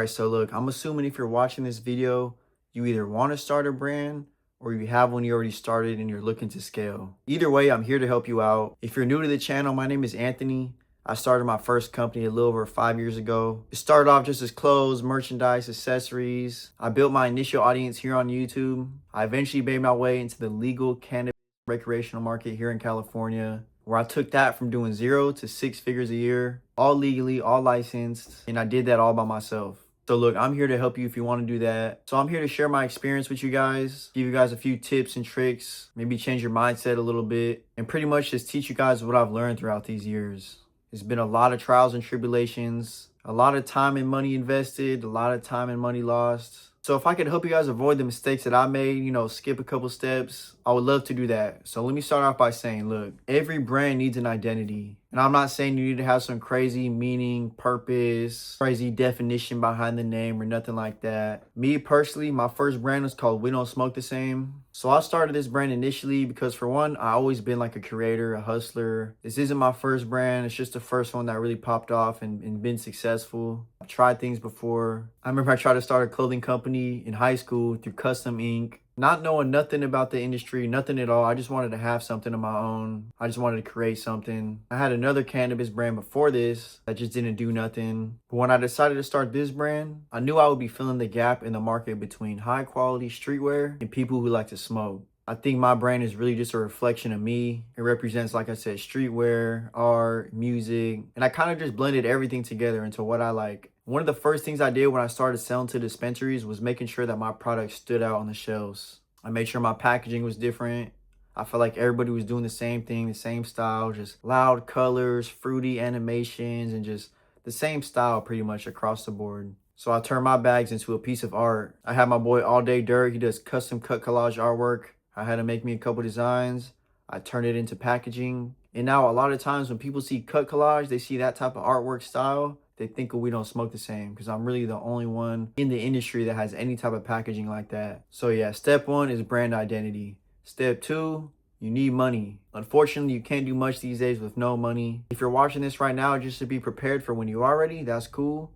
Alright, so look, I'm assuming if you're watching this video, you either want to start a brand or you have one you already started and you're looking to scale. Either way, I'm here to help you out. If you're new to the channel, my name is Anthony. I started my first company a little over 5 years ago. It started off just as clothes, merchandise, accessories. I built my initial audience here on YouTube. I eventually made my way into the legal cannabis recreational market here in California, where I took that from doing 0 to 6 figures a year, all legally, all licensed, and I did that all by myself. So look, I'm here to help you if you want to do that. So I'm here to share my experience with you guys, give you guys a few tips and tricks, maybe change your mindset a little bit, and pretty much just teach you guys what I've learned throughout these years. It's been a lot of trials and tribulations, a lot of time and money invested, a lot of time and money lost. So if I could help you guys avoid the mistakes that I made, skip a couple steps, I would love to do that. So let me start off by saying, look, every brand needs an identity. And I'm not saying you need to have some crazy meaning, purpose, crazy definition behind the name or nothing like that. Me personally, my first brand was called We Don't Smoke the Same. So I started this brand initially because, for one, I always been like a creator, a hustler. This isn't my first brand. It's just the first one that really popped off and been successful. I've tried things before. I remember I tried to start a clothing company in high school through Custom Ink. Not knowing nothing about the industry, nothing at all. I just wanted to have something of my own. I just wanted to create something. I had another cannabis brand before this that just didn't do nothing. But when I decided to start this brand, I knew I would be filling the gap in the market between high quality streetwear and people who like to smoke. I think my brand is really just a reflection of me. It represents, like I said, streetwear, art, music, and I kind of just blended everything together into what I like. One of the first things I did when I started selling to dispensaries was making sure that my product stood out on the shelves. I made sure my packaging was different. I felt like everybody was doing the same thing, the same style, just loud colors, fruity animations, and just the same style pretty much across the board. So I turned my bags into a piece of art. I had my boy All Day Dirt. He does custom cut collage artwork. I had him make me a couple designs. I turned it into packaging. And now a lot of times when people see cut collage, they see that type of artwork style, they think We Don't Smoke the Same, because I'm really the only one in the industry that has any type of packaging like that. So yeah, step 1 is brand identity. Step 2, you need money. Unfortunately, you can't do much these days with no money. If you're watching this right now just to be prepared for when you are ready, that's cool.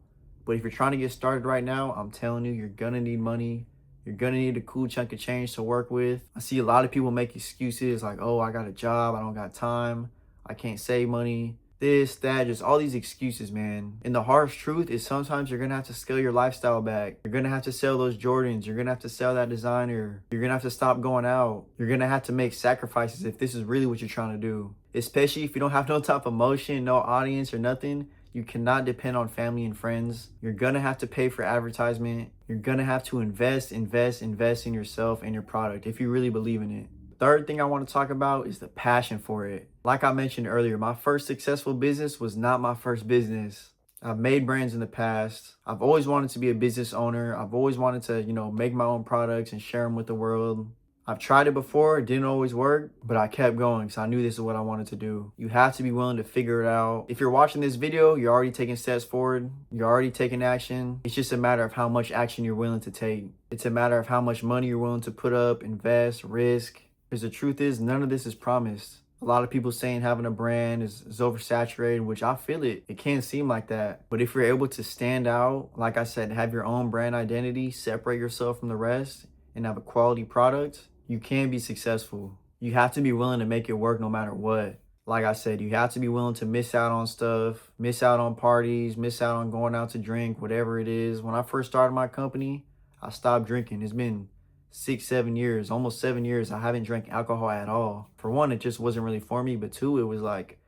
But if you're trying to get started right now, I'm telling you, you're gonna need money. You're gonna need a cool chunk of change to work with. I see a lot of people make excuses like, oh, I got a job, I don't got time, I can't save money. This, that, just all these excuses, man. And the harsh truth is sometimes you're gonna have to scale your lifestyle back. You're gonna have to sell those Jordans. You're gonna have to sell that designer. You're gonna have to stop going out. You're gonna have to make sacrifices if this is really what you're trying to do. Especially if you don't have no type of motion, no audience or nothing. You cannot depend on family and friends. You're gonna have to pay for advertisement. You're gonna have to invest in yourself and your product if you really believe in it. Third thing I want to talk about is the passion for it. Like I mentioned earlier, my first successful business was not my first business. I've made brands in the past. I've always wanted to be a business owner. I've always wanted to, make my own products and share them with the world. I've tried it before, it didn't always work, but I kept going because I knew this is what I wanted to do. You have to be willing to figure it out. If you're watching this video, you're already taking steps forward. You're already taking action. It's just a matter of how much action you're willing to take. It's a matter of how much money you're willing to put up, invest, risk. Because the truth is, none of this is promised. A lot of people saying having a brand is oversaturated, which I feel it. It can seem like that. But if you're able to stand out, like I said, have your own brand identity, separate yourself from the rest, and have a quality product, you can be successful. You have to be willing to make it work no matter what. Like I said, you have to be willing to miss out on stuff, miss out on parties, miss out on going out to drink, whatever it is. When I first started my company, I stopped drinking. It's been 6-7 years, almost 7 years, I haven't drank alcohol at all. For one, it just wasn't really for me, but two, it was like,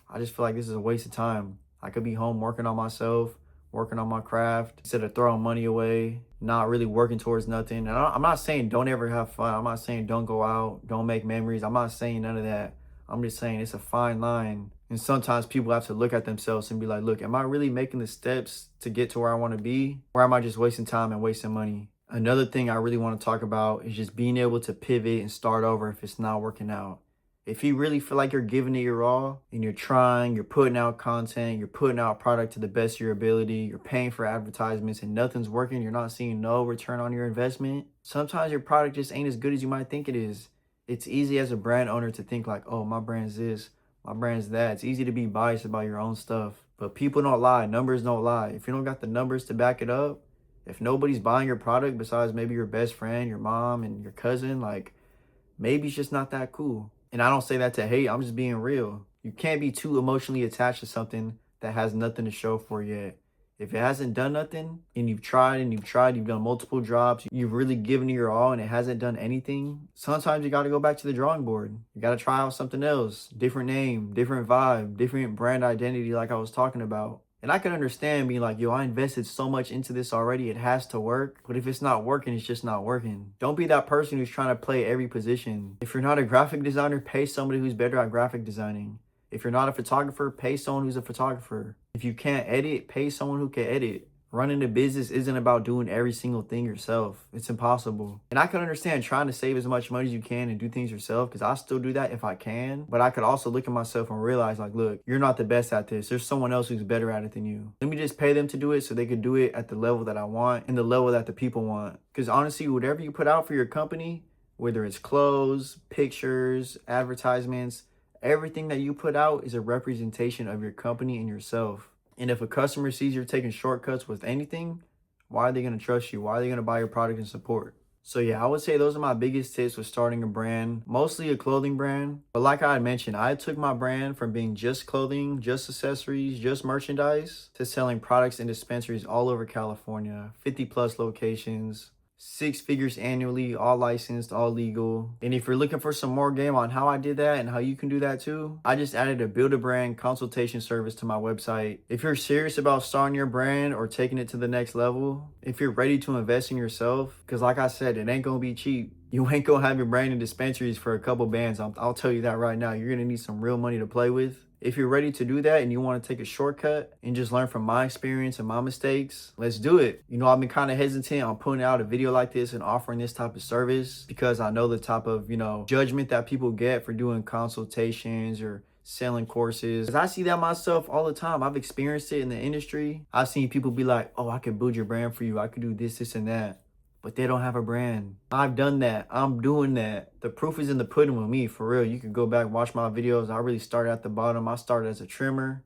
I just feel like this is a waste of time. I could be home working on myself, working on my craft, instead of throwing money away, not really working towards nothing. And I'm not saying don't ever have fun. I'm not saying don't go out, don't make memories. I'm not saying none of that. I'm just saying it's a fine line. And sometimes people have to look at themselves and be like, look, am I really making the steps to get to where I want to be? Or am I just wasting time and wasting money? Another thing I really want to talk about is just being able to pivot and start over if it's not working out. If you really feel like you're giving it your all and you're trying, you're putting out content, you're putting out product to the best of your ability, you're paying for advertisements and nothing's working, you're not seeing no return on your investment, sometimes your product just ain't as good as you might think it is. It's easy as a brand owner to think like, oh, my brand's this, my brand's that. It's easy to be biased about your own stuff. But people don't lie. Numbers don't lie. If you don't got the numbers to back it up, If nobody's buying your product besides maybe your best friend, your mom, and your cousin, like, maybe it's just not that cool. And I don't say that to hate, I'm just being real. You can't be too emotionally attached to something that has nothing to show for it yet. If it hasn't done nothing and you've tried and you've tried, you've done multiple jobs, you've really given it your all and it hasn't done anything, sometimes you got to go back to the drawing board. You got to try out something else, different name, different vibe, different brand identity like I was talking about. And I can understand being like, yo, I invested so much into this already, it has to work. But if it's not working, it's just not working. Don't be that person who's trying to play every position. If you're not a graphic designer, pay somebody who's better at graphic designing. If you're not a photographer, pay someone who's a photographer. If you can't edit, pay someone who can edit. Running a business isn't about doing every single thing yourself. It's impossible. And I can understand trying to save as much money as you can and do things yourself, because I still do that if I can. But I could also look at myself and realize, like, look, you're not the best at this. There's someone else who's better at it than you. Let me just pay them to do it so they could do it at the level that I want and the level that the people want. Because honestly, whatever you put out for your company, whether it's clothes, pictures, advertisements, everything that you put out is a representation of your company and yourself. And if a customer sees you're taking shortcuts with anything, why are they going to trust you? Why are they going to buy your product and support? So yeah, I would say those are my biggest tips with starting a brand, mostly a clothing brand. But like I had mentioned, I took my brand from being just clothing, just accessories, just merchandise, to selling products in dispensaries all over California, 50 plus locations, 6 figures annually, all licensed, all legal. And if you're looking for some more game on how I did that and how you can do that too, I just added a build a brand consultation service to my website. If you're serious about starting your brand or taking it to the next level, if you're ready to invest in yourself, because like I said, it ain't gonna be cheap. You ain't gonna have your brand in dispensaries for a couple bands. I'll tell you that right now. You're gonna need some real money to play with. If you're ready to do that and you want to take a shortcut and just learn from my experience and my mistakes, let's do it. You know, I've been kind of hesitant on putting out a video like this and offering this type of service because I know the type of, judgment that people get for doing consultations or selling courses. Because I see that myself all the time. I've experienced it in the industry. I've seen people be like, oh, I could build your brand for you. I could do this, this, and that. But they don't have a brand. I've done that. I'm doing that. The proof is in the pudding with me, for real. You can go back, watch my videos. I really started at the bottom. I started as a trimmer,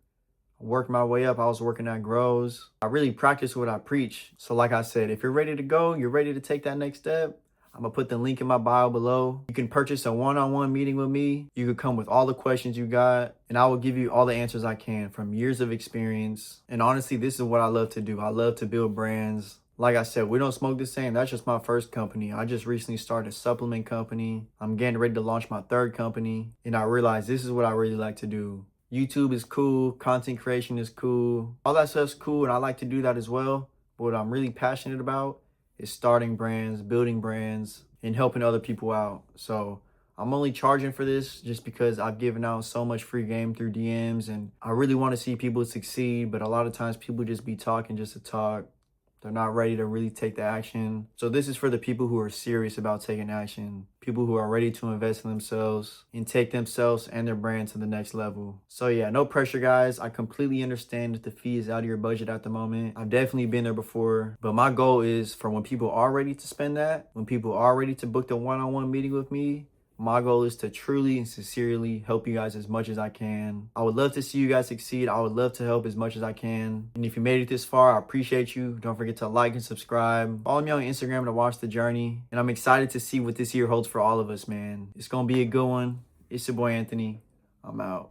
worked my way up. I was working at grows. I really practice what I preach. So like I said, if you're ready to go, you're ready to take that next step, I'm gonna put the link in my bio below. You can purchase a one-on-one meeting with me. You could come with all the questions you got, and I will give you all the answers I can from years of experience. And honestly, this is what I love to do. I love to build brands. Like I said, we don't smoke the same. That's just my first company. I just recently started a supplement company. I'm getting ready to launch my third company. And I realized this is what I really like to do. YouTube is cool. Content creation is cool. All that stuff's cool. And I like to do that as well. But what I'm really passionate about is starting brands, building brands, and helping other people out. So I'm only charging for this just because I've given out so much free game through DMs. And I really want to see people succeed. But a lot of times people just be talking just to talk. They're not ready to really take the action. So this is for the people who are serious about taking action. People who are ready to invest in themselves and take themselves and their brand to the next level. So yeah, no pressure, guys. I completely understand if the fee is out of your budget at the moment. I've definitely been there before. But my goal is for when people are ready to spend that, when people are ready to book the one-on-one meeting with me, my goal is to truly and sincerely help you guys as much as I can. I would love to see you guys succeed. I would love to help as much as I can. And if you made it this far, I appreciate you. Don't forget to like and subscribe. Follow me on Instagram to watch the journey. And I'm excited to see what this year holds for all of us, man. It's going to be a good one. It's your boy, Anthony. I'm out.